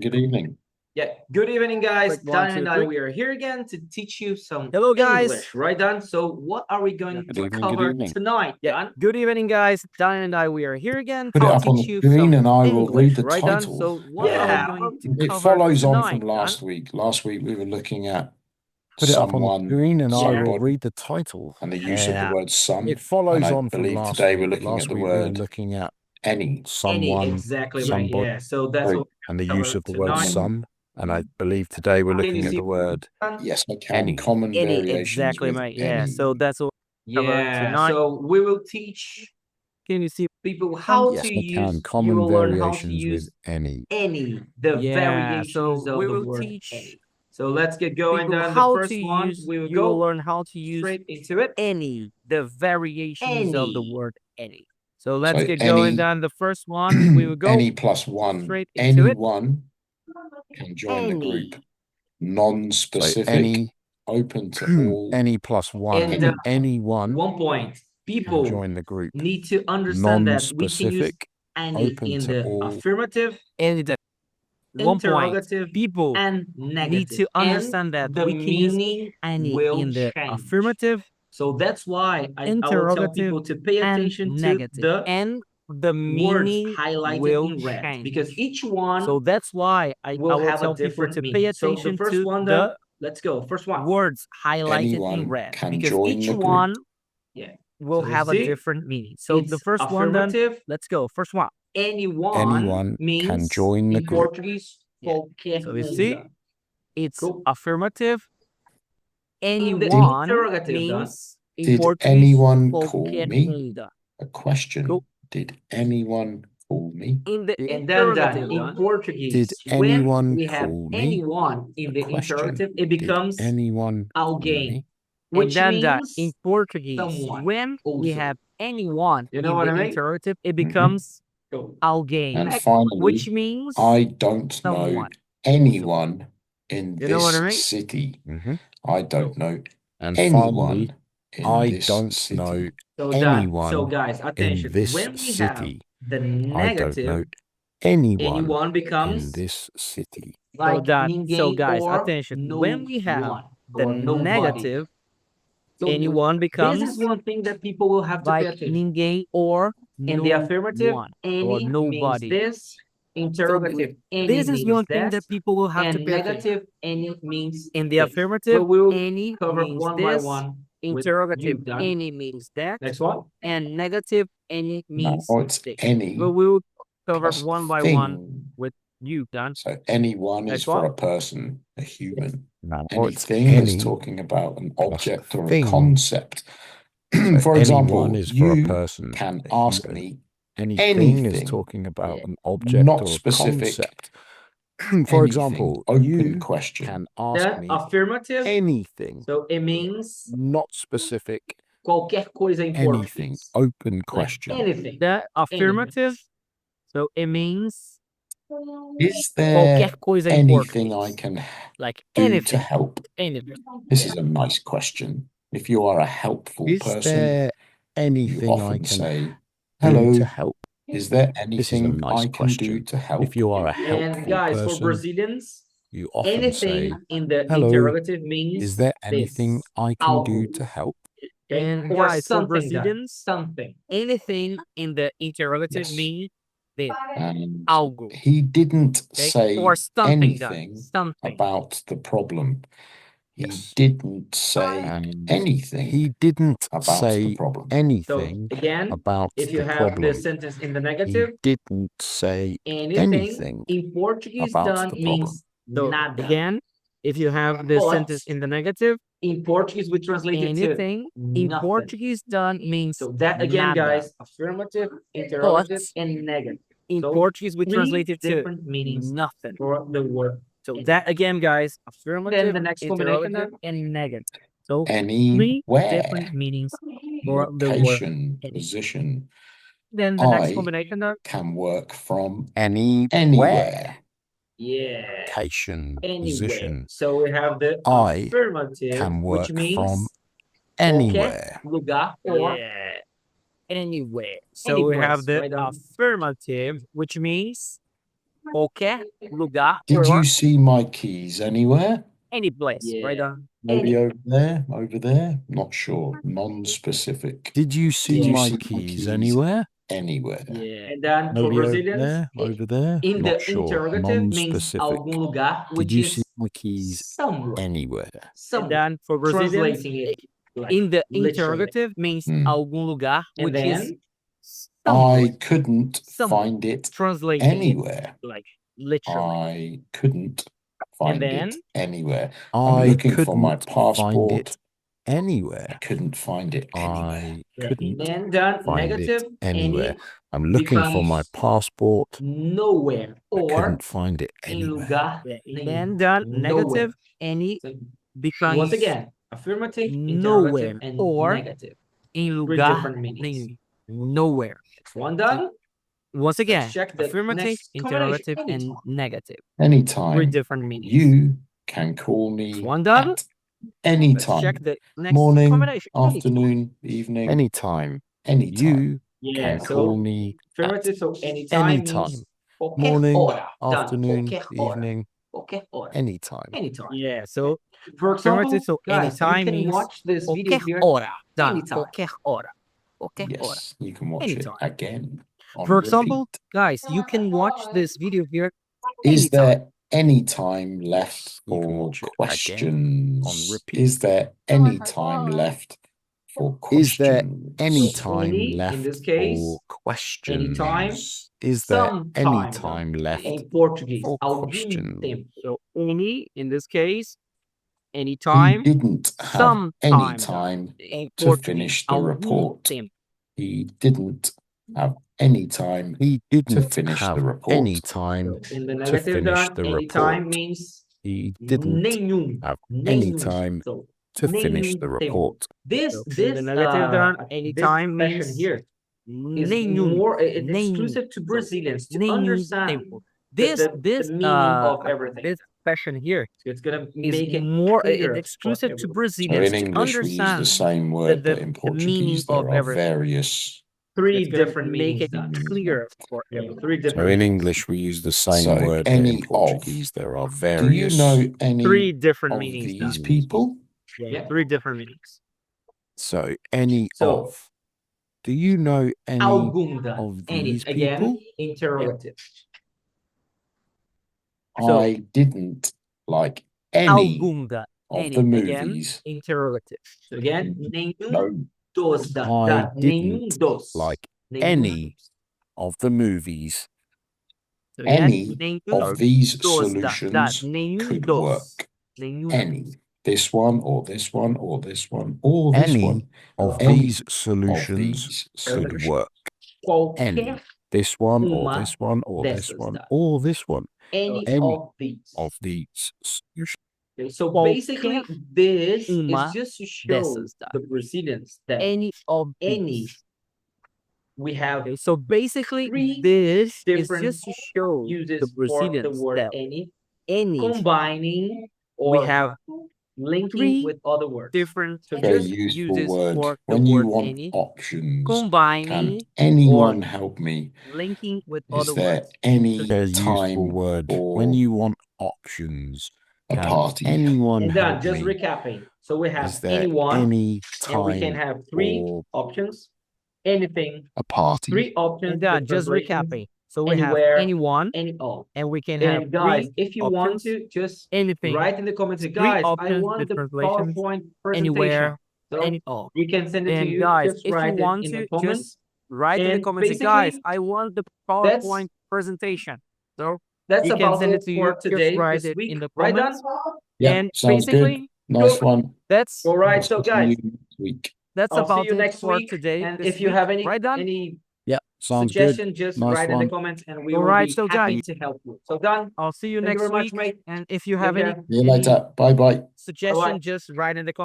Good evening. Yeah, good evening, guys. Like one, Dan two, and I, three. we are here again to teach you some Hello, guys. English, right, Dan? So what are we going Good to evening, good cover evening. tonight, Yeah. Dan? Good evening, guys. Dan and I, we are here again Put it to up on teach the you screen some and I will read English, the right, Dan? title. So what are Yeah, we going to It cover follows on tonight, from last Dan? week. Last week we were looking at Put it up on the someone, screen and I will somebody, read the title. and the use of the Yeah. word some. It follows and I on from believe last today week. we're looking Last at the week we were word looking at any. Any, someone, exactly right. somebody, Yeah, so that's what and the cover use of the word tonight. some. And I believe today we're Can you looking at see the word Yes, I can. any. Common Any, variations exactly, with mate. Yeah, any. so that's what cover Yeah, tonight. so we will teach Can you see? people how Yes, to I use. can. You Common will learn how to variations use with any. any, the Yeah, variations so of we the will word teach any. So let's get going. people Dan, the how first to one, use. we will You will go learn how to use straight into it. any, the variations of the Any. word any. So let's So get going, any, Dan. The first one, we will go any plus one. straight into it. Anyone can join the group. Any. So Non-specific, any, open to all. any plus one, And anyone one point, can people join the group. need to understand that we can use Non-specific, any open in to the all. affirmative, And the one point, interrogative, people and need negative. to understand and that the we can use meaning any will in the change. affirmative, So that's why I will tell interrogative, people to pay and attention to negative. the And the words meaning highlighted will in red, change. because each one So that's why I will will have a tell people different to pay meaning. So the attention first to one, the let's go. First one. words highlighted in Anyone red, can because join each the group. one Yeah. will So you have a see, different meaning. So the it's first one, then affirmative. let's go. First one. Anyone Anyone can means join the in group. Portuguese, Yeah. qualquer So you see, coisa. it's Cool. affirmative. In the Anyone interrogative, means in Did Portuguese, anyone call qualquer me? coisa. A question. Cool. Did anyone call me? In the And then interrogative, in Dan, Portuguese, Did when anyone we have call me? anyone in A the question. interrogative, it Did becomes anyone call alguém, me? which and then in means Portuguese, someone. when we Also. have anyone You know in what the I mean? interrogative, it becomes Go. alguém, And Next. which finally, means I don't know someone. anyone in You know what I this mean? city. Mhm. I don't know And anyone finally, in I this don't city. know So done. So anyone guys, in attention. this When we have city. the I don't know negative, anyone anyone in becomes this city. So like that, so ninguém guys, or attention. no When we have one the or nobody. negative, So anyone this becomes is one thing that people will have to pay like attention. ninguém or In no the affirmative, one or any means nobody. this. Interrogative, any This is means one thing that. that people will have to And pay attention. negative, any means In the this. affirmative, But we will any cover means one by this. one. with Interrogative, you, Dan. any means that. Next one. And negative, any means No, it's this. any But we will cover plus one by thing. one with you, Dan. So anyone is Next for one. a person, a human. Now, it's Anything is any talking about an plus object or a thing. concept. So For example, anyone is for a you person, can a ask human. me Anything is anything, talking about Yeah. an object not or a specific, concept. For anything, example, open you question. can ask That me affirmative, anything, so it means not specific, qualquer coisa em anything, Portuguese. open Like question. anything. The affirmative, so it means Is there qualquer coisa em anything I Portuguese. can Like do to anything. help? Anything. This is a nice question. If you are a helpful Is person, there you anything I often can say, do hello, to help? is there This is a anything nice I can do question. to help? If you are a And helpful guys, for person, Brazilians, you often anything say, in the hello, interrogative means is there anything this. I can do Algo. to help? Okay? And Or guys, for something, Brazilians, something. anything in the interrogative Yes. means this. And Algo. he didn't Okay? say Or something, anything guys. Something. about the problem. He Yes. didn't say And anything he didn't about the say problem. So anything again, about if you the have problem. the sentence in the He negative, didn't say anything anything in Portuguese about done the problem. means So nada. again, if you have the But sentence in the negative, in Portuguese, we translate it to anything in nothing. Portuguese done means So that again, nada. guys, affirmative, interrogative, and negative. In So Portuguese, we three translate it to different meanings nothing. for the word. So that again, guys, affirmative, Then the next combination, interrogative, and negative. So three different Anywhere, meanings for the word. location, any. position. Then the next I combination, can work from Anywhere. anywhere. Yeah. Location, Anywhere. position. So we have the I affirmative, can work which means from qualquer anywhere. lugar or Yeah. Anywhere. So we have place, the right on. affirmative, which means qualquer, lugar, Did or you see my keys anywhere? any place. Yeah. Right on. Maybe over there? Not sure. Non-specific. Did you see you my see my keys keys? anywhere? Anywhere. Yeah. And then for Maybe over Brazilians, there? Over there? in Not the sure. interrogative means Non-specific. algum lugar, which Did you is see my keys somewhere. anywhere? And Somewhere. then for Brazilians, Translating it like in the literally. interrogative means Hmm. algum lugar, And which is then somewhere. I couldn't Somewhere. find it Translating it anywhere. like literally. I couldn't find then it anywhere. I'm I looking for my couldn't find passport. it I anywhere. couldn't find it anywhere. I couldn't And then find negative it anywhere. any I'm looking for my becomes passport. nowhere I or couldn't find it em anywhere. lugar Yeah. nenhum. And then negative Nowhere. any So becomes once again, affirmative, nowhere interrogative, and or negative. em Three lugar different meanings. nenhum. Nowhere. One done. Once again, check the affirmative, next interrogative, combination. and negative. Anytime. Three different meanings. You can call me One done. at any Let's check time. the next Morning, combination. Anytime. afternoon, evening. Anytime. Anytime. You Yeah, can so call me at affirmative, so anytime anytime. means qualquer Morning, hora. Done. afternoon, Qualquer hora. evening, Qualquer hora. anytime. Anytime. Yeah, so For example, affirmative, so guys, anytime you can means watch this video qualquer here hora. Done. anytime. Qualquer hora. Qualquer hora. Yes, you can watch Anytime. it again. On For example, repeat. guys, you can watch this video here Is anytime. there any time left You can for watch it again questions? on repeat. Is there any time left for Is there questions? any So time any, in left this case, for questions? anytime, Is there any sometime, time left em português, for algum questions? tempo. So any, in this case, He anytime, didn't have any sometime. time Em to português, finish the algum report. tempo. He didn't have any time He to didn't finish have the report. any time So in the to negative finish done, the anytime report. means He didn't nenhum. have any Nenhum. time So to finish nenhum the tempo. report. This So in the negative done, anytime this expression means here is nenhum. more it's Nenhum. exclusive to Brazilians to Nenhum understand tempo. This meaning of everything. this expression here So it's gonna is make it more clear it's exclusive for to everyone. Brazilians So in to English, we use the understand same word, but in the meaning Portuguese, there of are everything. various. Three It's gonna different make meanings it done. clear for Yeah, everyone. three So different in meanings. English, we use the same So word, but any in of. Portuguese, there are Do you various. know any Three different of meanings these done. people? Yeah. Three different meanings. So any So, of. Do you know any algum done. of Any. these Again, people? interrogative. So- I didn't like any Algum of any. the Again, movies. interrogative. So again, nenhum No, dos done. I Done. Nenhum didn't dos. like Nenhum any dos. of the movies. So again, any nenhum of these dos solutions nenhum could dos. work. Nenhum Any. dos. This one, or this one, or this one, or this Any one. of Any these solutions these could solutions. work. Any. Qualquer This one, or uma this one, or this dessas one, dá. or this one. any any of these. Of these solutions. Okay, so Qualquer basically, this uma is just to show dessas dá. the Brazilians that Any of any these. we have Okay, so basically, three this is different just to show uses the for the Brazilians word that any, combining or we have linking three with other words. different So Very just useful uses word. for the When you word want any, options, combining can anyone help me? linking with Is other there words. any A useful time word. for When you want options, a can party? anyone and then help just me? recapping. So we have Is there anyone, any and we can time have three for options. Anything, a party? three options. And the then just translations, recapping. So we anywhere, have anyone, any all. and we can have And guys, three if you want options, to, just anything, write in the comments, three guys, I options, want the the translations, PowerPoint presentation. anywhere, So any all. we can send it to And you. guys, Just if you write it want in to, the comments. just write in the And comments, say, guys, basically, I want the PowerPoint presentation. So That's you can about send it it to for you, today, just write this it week. in the Right, Dan? comments. Yeah, And sounds good. basically, Nice one. that's All right, so See guys, you next week. that's I'll see about you it next for week. today. And this if you week. have any Right, Dan? any Yeah, sounds good. suggestion, just Nice write in the one. comments, and we All will right, be so happy Dan, to help you. So Dan, I'll see you thank you next very much, week. mate. And if you Take have any care. See you later. Bye bye. suggestion, just write in the comments.